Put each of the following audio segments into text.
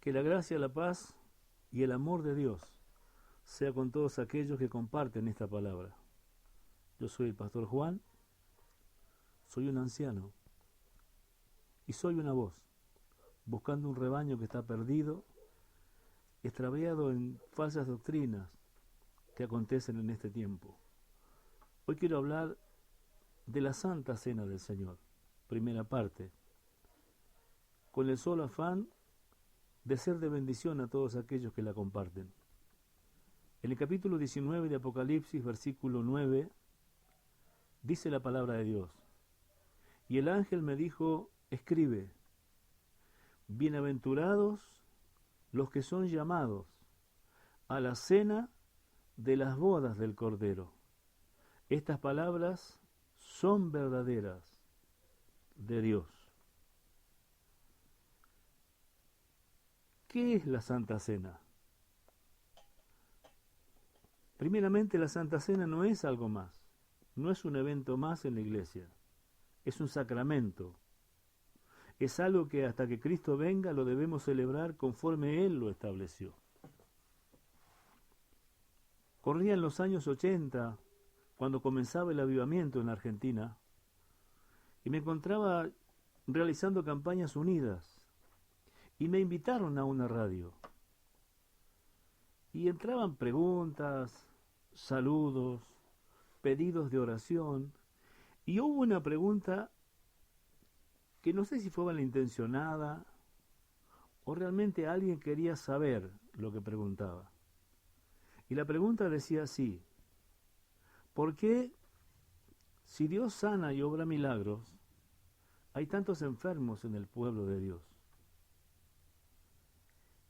Que la gracia, la paz y el amor de Dios sea con todos aquellos que comparten esta palabra. Yo soy el pastor Juan, soy un anciano y soy una voz, buscando un rebaño que está perdido, extraviado en falsas doctrinas que acontecen en este tiempo. Hoy quiero hablar de la Santa Cena del Señor, primera parte, con el solo afán de ser de bendición a todos aquellos que la comparten. En el capítulo 19 de Apocalipsis, versículo 9, dice la palabra de Dios: y el ángel me dijo, escribe, bienaventurados los que son llamados a la cena de las bodas del Cordero. Estas palabras son verdaderas de Dios. ¿Qué es la Santa Cena? Primeramente, la Santa Cena no es algo más, no es un evento más en la iglesia, es un sacramento. Es algo que hasta que Cristo venga lo debemos celebrar conforme Él lo estableció. Corrían los años 80, cuando comenzaba el avivamiento en Argentina, y me encontraba realizando campañas unidas, y me invitaron a una radio. Y entraban preguntas, saludos, pedidos de oración, y hubo una pregunta que no sé si fue malintencionada o realmente alguien quería saber lo que preguntaba. Y la pregunta decía así: ¿por qué, si Dios sana y obra milagros, hay tantos enfermos en el pueblo de Dios?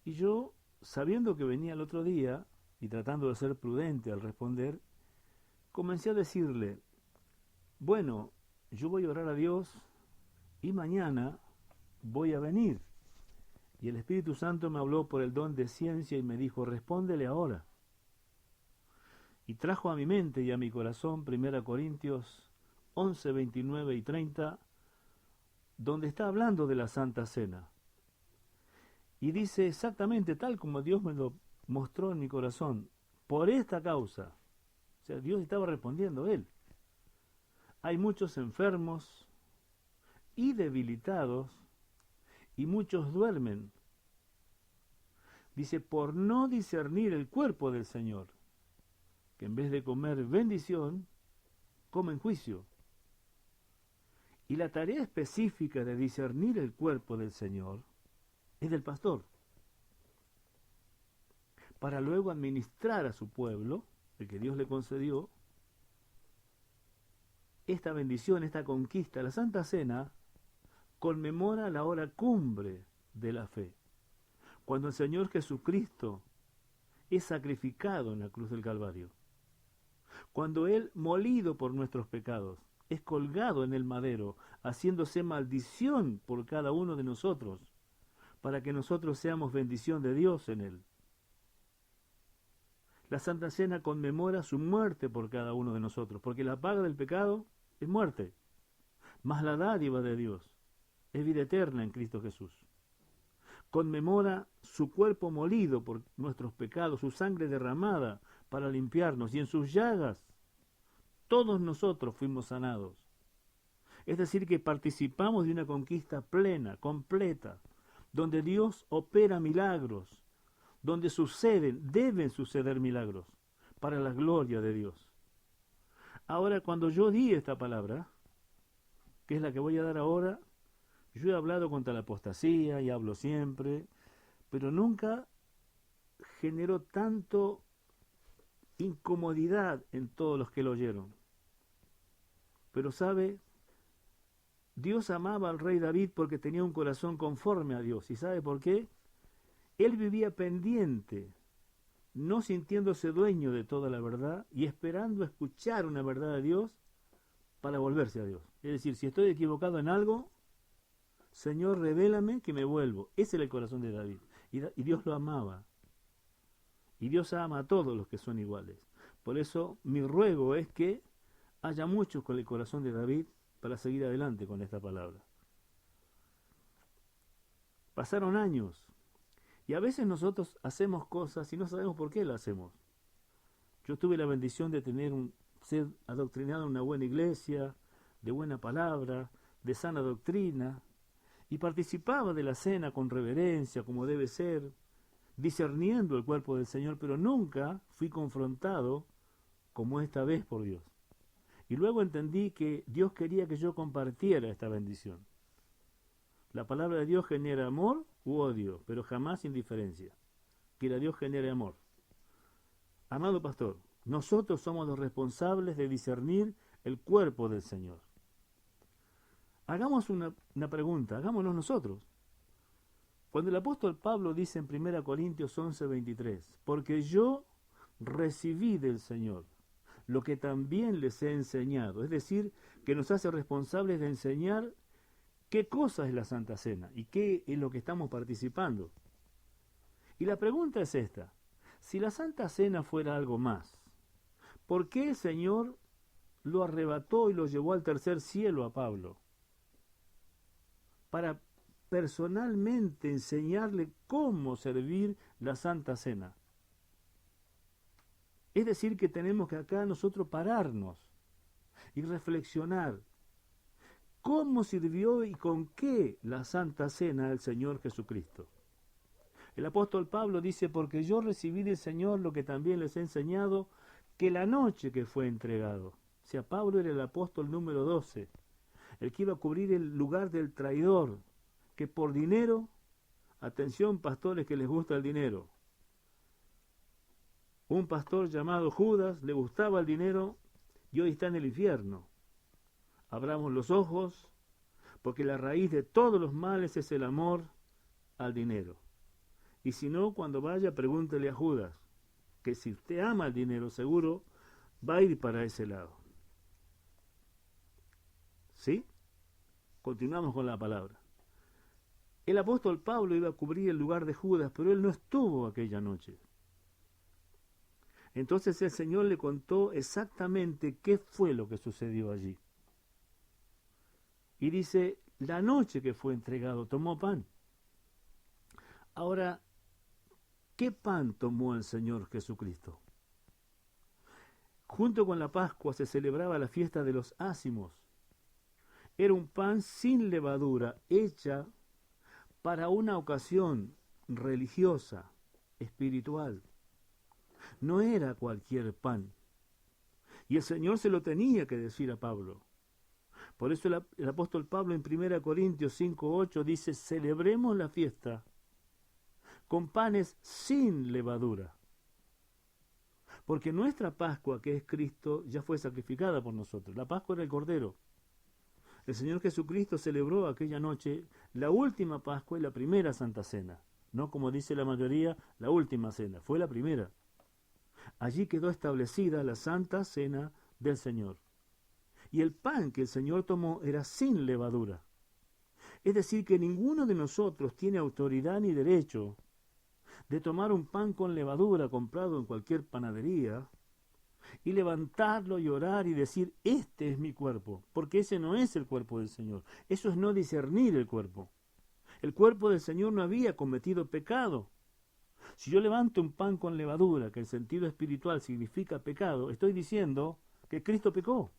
Y yo, sabiendo que venía el otro día, y tratando de ser prudente al responder, comencé a decirle, bueno, yo voy a orar a Dios y mañana voy a venir. Y el Espíritu Santo me habló por el don de ciencia y me dijo, respóndele ahora. Y trajo a mi mente y a mi corazón 1 Corintios 11, 29 y 30, donde está hablando de la Santa Cena. Y dice exactamente tal como Dios me lo mostró en mi corazón. Por esta causa, o sea, Dios estaba respondiendo a él. Hay muchos enfermos y debilitados y muchos duermen. Dice, por no discernir el cuerpo del Señor, que en vez de comer bendición, comen juicio. Y la tarea específica de discernir el cuerpo del Señor es del pastor, para luego administrar a su pueblo, el que Dios le concedió, esta bendición, esta conquista. La Santa Cena conmemora la hora cumbre de la fe, cuando el Señor Jesucristo es sacrificado en la cruz del Calvario, cuando Él, molido por nuestros pecados, es colgado en el madero, haciéndose maldición por cada uno de nosotros, para que nosotros seamos bendición de Dios en Él. La Santa Cena conmemora su muerte por cada uno de nosotros, porque la paga del pecado es muerte, mas la dádiva de Dios es vida eterna en Cristo Jesús. Conmemora su cuerpo molido por nuestros pecados, su sangre derramada para limpiarnos, y en sus llagas todos nosotros fuimos sanados. Es decir, que participamos de una conquista plena, completa, donde Dios opera milagros, donde deben suceder milagros, para la gloria de Dios. Ahora, cuando yo di esta palabra, que es la que voy a dar ahora, yo he hablado contra la apostasía y hablo siempre, pero nunca generó tanto incomodidad en todos los que lo oyeron. Pero sabe, Dios amaba al rey David porque tenía un corazón conforme a Dios. ¿Y sabe por qué? Él vivía pendiente, no sintiéndose dueño de toda la verdad y esperando escuchar una verdad de Dios para volverse a Dios. Es decir, si estoy equivocado en algo, Señor, revélame que me vuelvo. Ese era el corazón de David. Y Dios lo amaba. Y Dios ama a todos los que son iguales. Por eso mi ruego es que haya muchos con el corazón de David para seguir adelante con esta palabra. Pasaron años Y a veces nosotros hacemos cosas y no sabemos por qué las hacemos. Yo tuve la bendición de ser adoctrinado en una buena iglesia, de buena palabra, de sana doctrina, y participaba de la cena con reverencia, como debe ser, discerniendo el cuerpo del Señor, pero nunca fui confrontado como esta vez por Dios. Y luego entendí que Dios quería que yo compartiera esta bendición. La palabra de Dios genera amor u odio, pero jamás indiferencia. Quiera Dios genere amor. Amado pastor, nosotros somos los responsables de discernir el cuerpo del Señor. Hagamos una pregunta, hagámoslo nosotros. Cuando el apóstol Pablo dice en 1 Corintios 11:23, porque yo recibí del Señor lo que también les he enseñado, es decir, que nos hace responsables de enseñar qué cosa es la Santa Cena y qué es lo que estamos participando. Y la pregunta es esta, si la Santa Cena fuera algo más, ¿por qué el Señor lo arrebató y lo llevó al tercer cielo a Pablo? Para personalmente enseñarle cómo servir la Santa Cena. Es decir, que tenemos que acá nosotros pararnos y reflexionar cómo sirvió y con qué la Santa Cena del Señor Jesucristo. El apóstol Pablo dice, porque yo recibí del Señor lo que también les he enseñado, que la noche que fue entregado. O sea, Pablo era el apóstol número 12, el que iba a cubrir el lugar del traidor, que por dinero, atención pastores que les gusta el dinero, un pastor llamado Judas le gustaba el dinero y hoy está en el infierno. Abramos los ojos, porque la raíz de todos los males es el amor al dinero. Y si no, cuando vaya, pregúntele a Judas, que si usted ama el dinero, seguro va a ir para ese lado. ¿Sí? Continuamos con la palabra. El apóstol Pablo iba a cubrir el lugar de Judas, pero él no estuvo aquella noche. Entonces el Señor le contó exactamente qué fue lo que sucedió allí. Y dice, la noche que fue entregado, tomó pan. Ahora, ¿qué pan tomó el Señor Jesucristo? Junto con la Pascua se celebraba la fiesta de los ácimos. Era un pan sin levadura, hecha para una ocasión religiosa, espiritual. No era cualquier pan. Y el Señor se lo tenía que decir a Pablo. Por eso el apóstol Pablo en 1 Corintios 5:8 dice, celebremos la fiesta con panes sin levadura. Porque nuestra Pascua, que es Cristo, ya fue sacrificada por nosotros. La Pascua era el Cordero. El Señor Jesucristo celebró aquella noche la última Pascua y la primera Santa Cena. No como dice la mayoría, la última cena, fue la primera. Allí quedó establecida la Santa Cena del Señor. Y el pan que el Señor tomó era sin levadura. Es decir, que ninguno de nosotros tiene autoridad ni derecho de tomar un pan con levadura comprado en cualquier panadería y levantarlo y orar y decir, este es mi cuerpo, porque ese no es el cuerpo del Señor. Eso es no discernir el cuerpo. El cuerpo del Señor no había cometido pecado. Si yo levanto un pan con levadura, que en sentido espiritual significa pecado, estoy diciendo que Cristo pecó.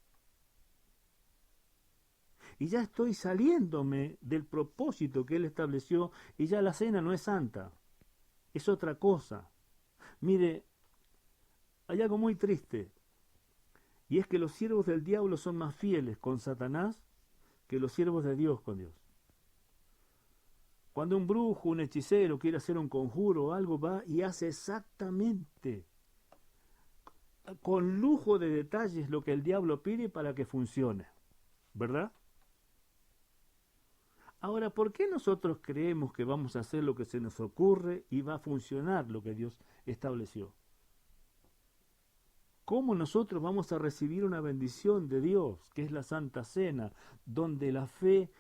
Y ya estoy saliéndome del propósito que Él estableció y ya la cena no es santa, es otra cosa. Mire, hay algo muy triste, y es que los siervos del diablo son más fieles con Satanás que los siervos de Dios con Dios. Cuando un brujo, un hechicero quiere hacer un conjuro o algo, va y hace exactamente, con lujo de detalles, lo que el diablo pide para que funcione, ¿verdad? Ahora, ¿por qué nosotros creemos que vamos a hacer lo que se nos ocurre y va a funcionar lo que Dios estableció? ¿Cómo nosotros vamos a recibir una bendición de Dios, que es la Santa Cena, donde la fe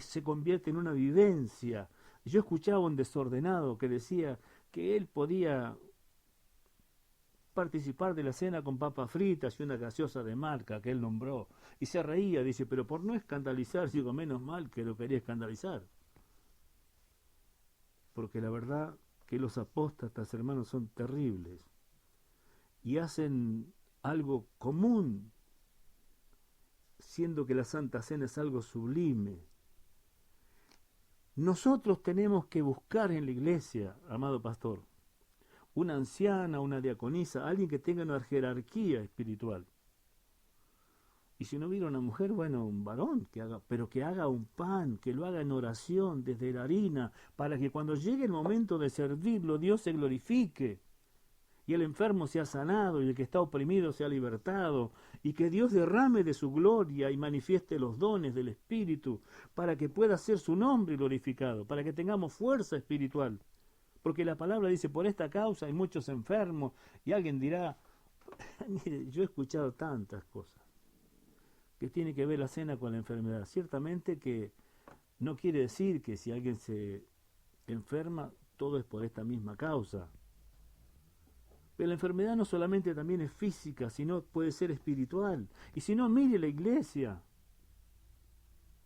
se convierte en una vivencia? Yo escuchaba un desordenado que decía que él podía participar de la cena con papas fritas y una gaseosa de marca que él nombró, y se reía, dice, pero por no escandalizar, digo, menos mal que lo quería escandalizar, porque la verdad que los apóstatas, hermanos, son terribles y hacen algo común, siendo que la Santa Cena es algo sublime. Nosotros tenemos que buscar en la iglesia, amado pastor, una anciana, una diaconisa, alguien que tenga una jerarquía espiritual. Y si no hubiera una mujer, bueno, un varón que haga, pero que haga un pan, que lo haga en oración desde la harina, para que cuando llegue el momento de servirlo, Dios se glorifique. Y el enfermo sea sanado, y el que está oprimido sea libertado, y que Dios derrame de su gloria y manifieste los dones del Espíritu, para que pueda ser su nombre glorificado, para que tengamos fuerza espiritual. Porque la palabra dice, por esta causa hay muchos enfermos, y alguien dirá, mire, yo he escuchado tantas cosas que tiene que ver la cena con la enfermedad. Ciertamente que no quiere decir que si alguien se enferma, todo es por esta misma causa. Pero la enfermedad no solamente también es física, sino puede ser espiritual. Y si no, mire la iglesia.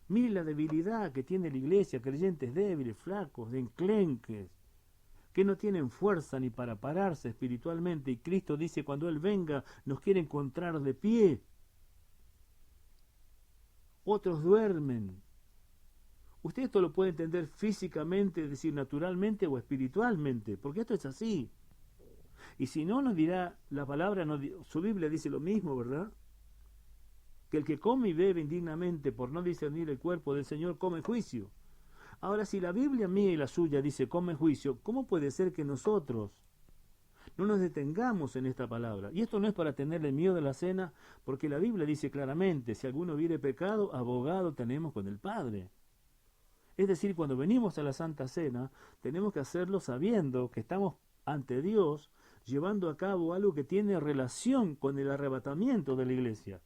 Mire la debilidad que tiene la iglesia, creyentes débiles, flacos, enclenques, que no tienen fuerza ni para pararse espiritualmente. Y Cristo dice, cuando Él venga, nos quiere encontrar de pie. Otros duermen. Usted esto lo puede entender físicamente, es decir, naturalmente o espiritualmente, porque esto es así. Y si no, nos dirá la palabra, su Biblia dice lo mismo, ¿verdad? Que el que come y bebe indignamente por no discernir el cuerpo del Señor come juicio. Ahora, si la Biblia mía y la suya dice come juicio, ¿cómo puede ser que nosotros no nos detengamos en esta palabra? Y esto no es para tenerle miedo a la cena, porque la Biblia dice claramente, si alguno hubiere pecado, abogado tenemos con el Padre. Es decir, cuando venimos a la Santa Cena, tenemos que hacerlo sabiendo que estamos ante Dios, llevando a cabo algo que tiene relación con el arrebatamiento de la iglesia,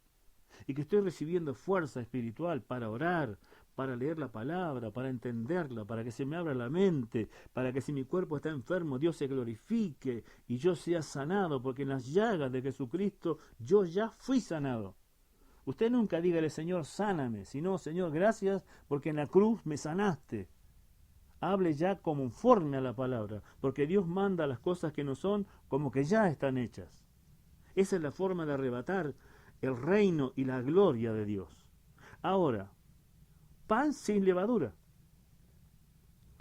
y que estoy recibiendo fuerza espiritual para orar, para leer la palabra, para entenderla, para que se me abra la mente, para que si mi cuerpo está enfermo, Dios se glorifique y yo sea sanado, porque en las llagas de Jesucristo yo ya fui sanado. Usted nunca dígale, Señor, sáname, sino, Señor, gracias porque en la cruz me sanaste. Hable ya conforme a la palabra, porque Dios manda las cosas que no son como que ya están hechas. Esa es la forma de arrebatar el reino y la gloria de Dios. Ahora, pan sin levadura.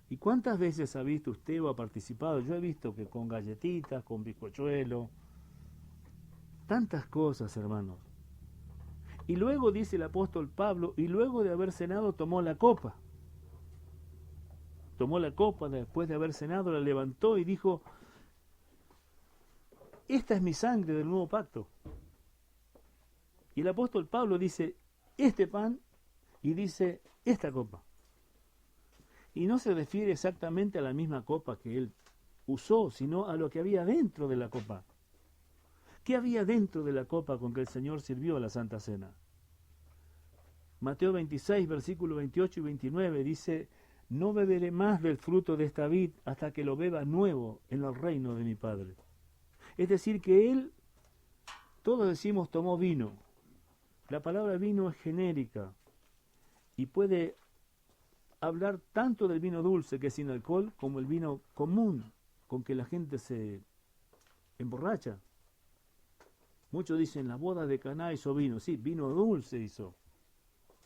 ¿Y cuántas veces ha visto usted o ha participado? Yo he visto que con galletitas, con bizcochuelo, tantas cosas, hermanos. Y luego dice el apóstol Pablo, y luego de haber cenado tomó la copa. Tomó la copa después de haber cenado, la levantó y dijo, esta es mi sangre del nuevo pacto. Y el apóstol Pablo dice, este pan, y dice, esta copa. Y no se refiere exactamente a la misma copa que él usó, sino a lo que había dentro de la copa. ¿Qué había dentro de la copa con que el Señor sirvió a la Santa Cena? Mateo 26, versículos 28 y 29 dice, no beberé más del fruto de esta vid hasta que lo beba nuevo en el reino de mi Padre. Es decir, que él, todos decimos, tomó vino. La palabra vino es genérica y puede hablar tanto del vino dulce, que es sin alcohol, como el vino común, con que la gente se emborracha. Muchos dicen, la boda de Caná hizo vino. Sí, vino dulce hizo.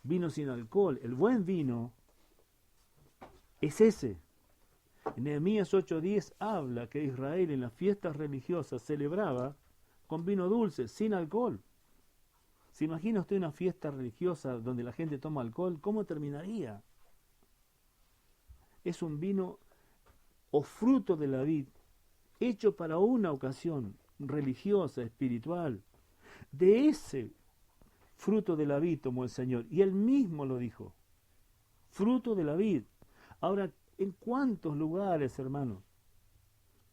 Vino sin alcohol. El buen vino es ese. En Nehemías 8:10 habla que Israel en las fiestas religiosas celebraba con vino dulce, sin alcohol. ¿Se imagina usted una fiesta religiosa donde la gente toma alcohol? ¿Cómo terminaría? Es un vino o fruto de la vid, hecho para una ocasión religiosa, espiritual. De ese fruto de la vid tomó el Señor, y Él mismo lo dijo, fruto de la vid. Ahora, ¿en cuántos lugares, hermanos,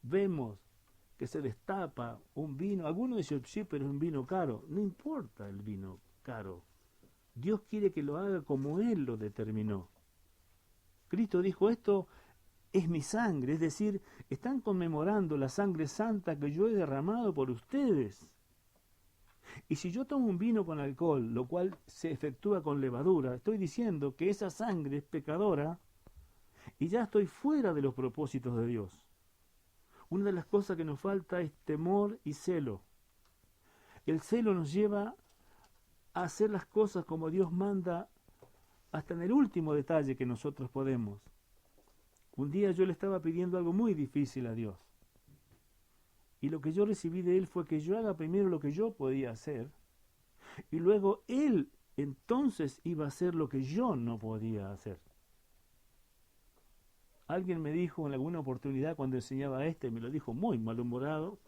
vemos que se destapa un vino? Algunos dicen, sí, pero es un vino caro. No importa el vino caro. Dios quiere que lo haga como Él lo determinó. Cristo dijo, esto es mi sangre, es decir, están conmemorando la sangre santa que yo he derramado por ustedes. Y si yo tomo un vino con alcohol, lo cual se efectúa con levadura, estoy diciendo que esa sangre es pecadora y ya estoy fuera de los propósitos de Dios. Una de las cosas que nos falta es temor y celo. El celo nos lleva a hacer las cosas como Dios manda, hasta en el último detalle que nosotros podemos. Un día yo le estaba pidiendo algo muy difícil a Dios. Y lo que yo recibí de Él fue que yo haga primero lo que yo podía hacer, y luego Él entonces iba a hacer lo que yo no podía hacer. Alguien me dijo en alguna oportunidad cuando enseñaba me lo dijo muy malhumorado,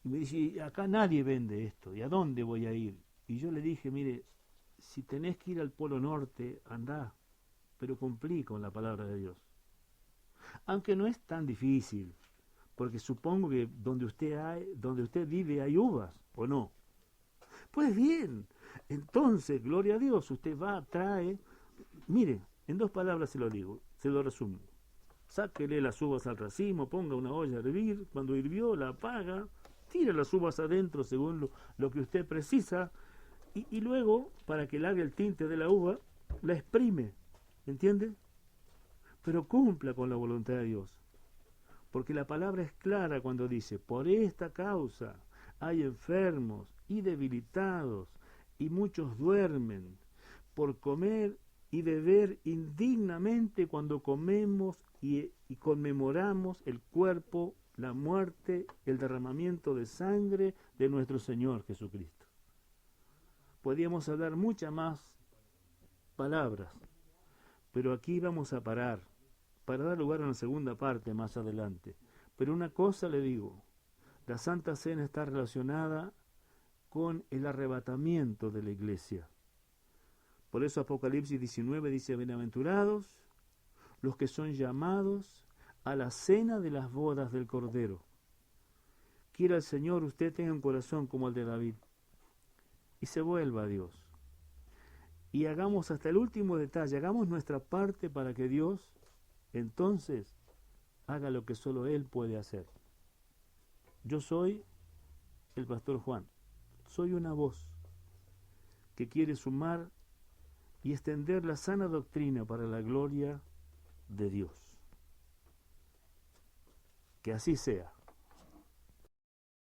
y me dice, acá nadie vende esto, ¿y a dónde voy a ir? Y yo le dije, mire, si tenés que ir al Polo Norte, andá, pero cumplí con la palabra de Dios. Aunque no es tan difícil, porque supongo que donde usted vive hay uvas, ¿o no? Pues bien, entonces, gloria a Dios, usted va, trae, mire, en 2 palabras se lo digo, se lo resumo. Sáquele las uvas al racimo, ponga una olla a hervir, cuando hirvió la apaga, tire las uvas adentro según lo que usted precisa, y luego, para que largue el tinte de la uva, la exprime, ¿entiende? Pero cumpla con la voluntad de Dios, porque la palabra es clara cuando dice, por esta causa hay enfermos y debilitados, y muchos duermen, por comer y beber indignamente cuando comemos y conmemoramos el cuerpo, la muerte, el derramamiento de sangre de nuestro Señor Jesucristo. Podríamos hablar muchas más palabras, pero aquí vamos a parar, para dar lugar a una segunda parte más adelante. Pero una cosa le digo, la Santa Cena está relacionada con el arrebatamiento de la iglesia. Por eso Apocalipsis 19 dice, bienaventurados los que son llamados a la cena de las bodas del Cordero. Quiera el Señor usted tenga un corazón como el de David y se vuelva a Dios. Y hagamos hasta el último detalle, hagamos nuestra parte para que Dios entonces haga lo que solo Él puede hacer. Yo soy el pastor Juan, soy una voz que quiere sumar y extender la sana doctrina para la gloria de Dios. Que así sea.